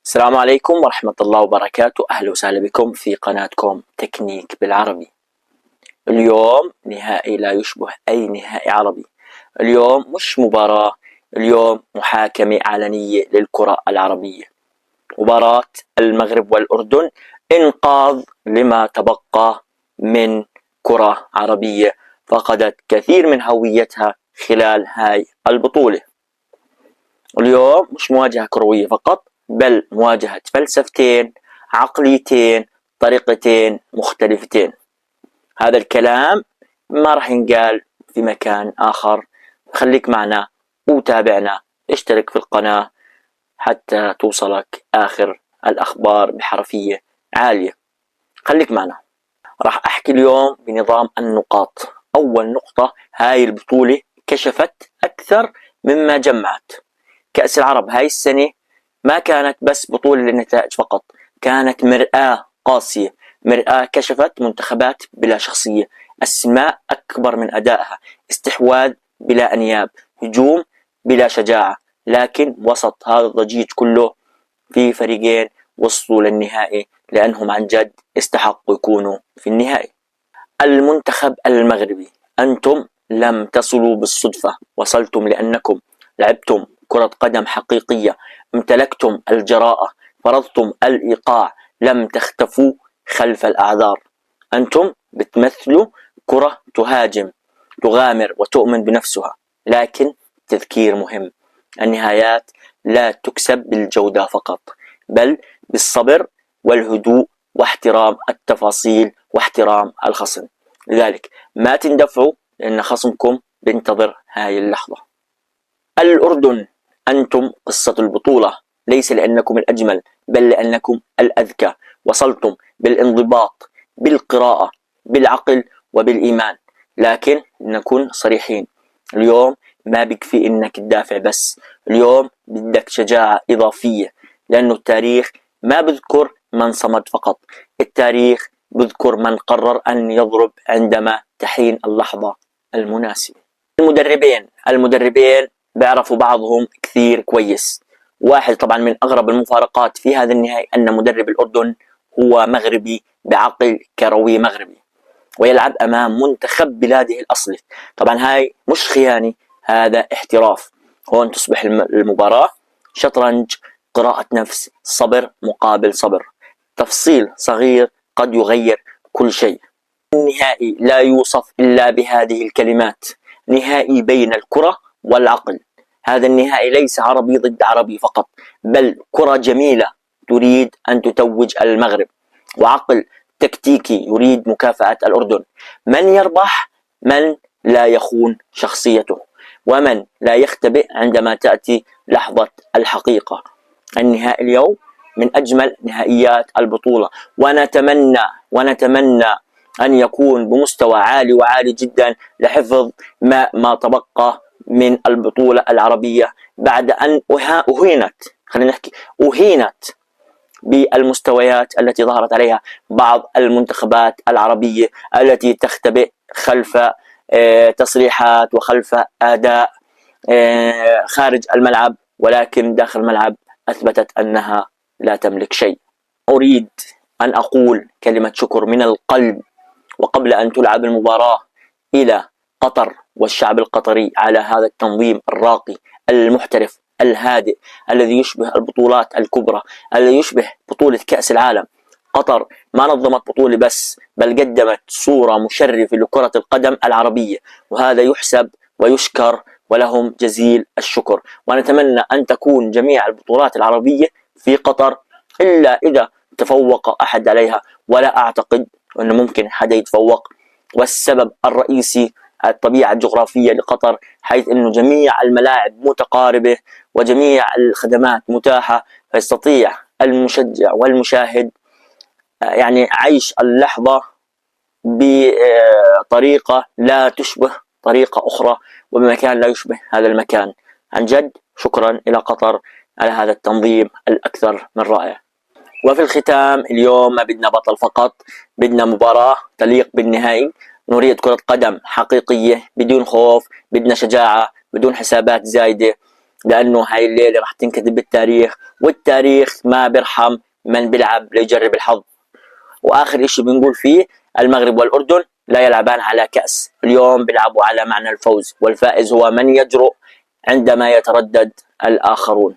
السلام عليكم ورحمة الله وبركاته. أهلا وسهلا بكم في قناتكم تكنيك بالعربي. اليوم نهائي لا يشبه أي نهائي عربي. اليوم مش مباراة، اليوم محاكمة علنية للكرة العربية. مباراة المغرب والأردن، إنقاذ لما تبقى من كرة عربية فقدت كثير من هويتها خلال هاي البطولة. اليوم مش مواجهة كروية فقط، بل مواجهة فلسفتين، عقليتين، طريقتين مختلفتين. هذا الكلام ما راح ينقال في مكان آخر. خليك معنا وتابعنا، اشترك في القناة حتى توصلك آخر الأخبار بحرفية عالية. خليك معنا. راح أحكي اليوم بنظام النقاط. أول نقطة، هاي البطولة كشفت أكثر مما جمعت. كأس العرب هاي السنة ما كانت بس بطولة للنتائج فقط، كانت مرآة قاسية، مرآة كشفت منتخبات بلا شخصية، أسماء أكبر من أدائها، استحواذ بلا أنياب، هجوم بلا شجاعة. لكن وسط هذا الضجيج كله في فريقين وصلوا للنهائي لأنهم عن جد استحقوا يكونوا في النهائي. المنتخب المغربي، أنتم لم تصلوا بالصدفة، وصلتم لأنكم لعبتم كرة قدم حقيقية، امتلكتم الجراءة، فرضتم الإيقاع، لم تختفوا خلف الأعذار. أنتم بتمثلوا كرة تهاجم، تغامر وتؤمن بنفسها. لكن تذكير مهم، النهايات لا تكسب بالجودة فقط، بل بالصبر والهدوء واحترام التفاصيل واحترام الخصم. لذلك ما تندفعوا، لأن خصمكم بينتظر هاي اللحظة. الأردن، أنتم قصة البطولة، ليس لأنكم الأجمل بل لأنكم الأذكى. وصلتم بالانضباط، بالقراءة، بالعقل وبالإيمان. لكن نكون صريحين، اليوم ما بكفي إنك تدافع بس، اليوم بدك شجاعة إضافية، لأنه التاريخ ما بذكر من صمد فقط، التاريخ بذكر من قرر أن يضرب عندما تحين اللحظة المناسبة. المدربين بيعرفوا بعضهم كثير كويس. واحد طبعا من أغرب المفارقات في هذا النهائي أن مدرب الأردن هو مغربي بعقل كروي مغربي، ويلعب أمام منتخب بلاده الأصلي. طبعا هاي مش خيانة، هذا احتراف. هون تصبح المباراة شطرنج، قراءة نفس، صبر مقابل صبر، تفصيل صغير قد يغير كل شيء. النهائي لا يوصف إلا بهذه الكلمات: نهائي بين الكرة والعقل. هذا النهائي ليس عربي ضد عربي فقط، بل كرة جميلة تريد أن تتوج المغرب، وعقل تكتيكي يريد مكافأة الأردن. من يربح؟ من لا يخون شخصيته، ومن لا يختبئ عندما تأتي لحظة الحقيقة. النهائي اليوم من أجمل نهائيات البطولة، ونتمنى أن يكون بمستوى عالي وعالي جدا لحفظ ما تبقى من البطولة العربية بعد أن أهينت بالمستويات التي ظهرت عليها بعض المنتخبات العربية التي تختبئ خلف تصريحات وخلف أداء خارج الملعب، ولكن داخل الملعب أثبتت أنها لا تملك شيء. أريد أن أقول كلمة شكر من القلب وقبل أن تلعب المباراة إلى قطر والشعب القطري على هذا التنظيم الراقي المحترف الهادئ الذي يشبه البطولات الكبرى، الذي يشبه بطولة كأس العالم. قطر ما نظمت بطولة بس، بل قدمت صورة مشرفة لكرة القدم العربية، وهذا يحسب ويشكر ولهم جزيل الشكر. ونتمنى أن تكون جميع البطولات العربية في قطر، إلا إذا تفوق أحد عليها، ولا أعتقد أنه ممكن حدا يتفوق. والسبب الرئيسي الطبيعة الجغرافية لقطر، حيث أنه جميع الملاعب متقاربة وجميع الخدمات متاحة، فيستطيع المشجع والمشاهد يعني عيش اللحظة بطريقة لا تشبه طريقة أخرى، وبمكان لا يشبه هذا المكان. عن جد شكرا إلى قطر على هذا التنظيم الأكثر من رائع. وفي الختام، اليوم ما بدنا بطل فقط، بدنا مباراة تليق بالنهائي. نريد كرة قدم حقيقية بدون خوف، بدنا شجاعة بدون حسابات زايدة. لأنه هاي الليلة راح تنكتب بالتاريخ، والتاريخ ما بيرحم من بيلعب ليجرب الحظ. وآخر إشي بنقول فيه، المغرب والأردن لا يلعبان على كأس، اليوم بيلعبوا على معنى الفوز، والفائز هو من يجرؤ عندما يتردد الآخرون.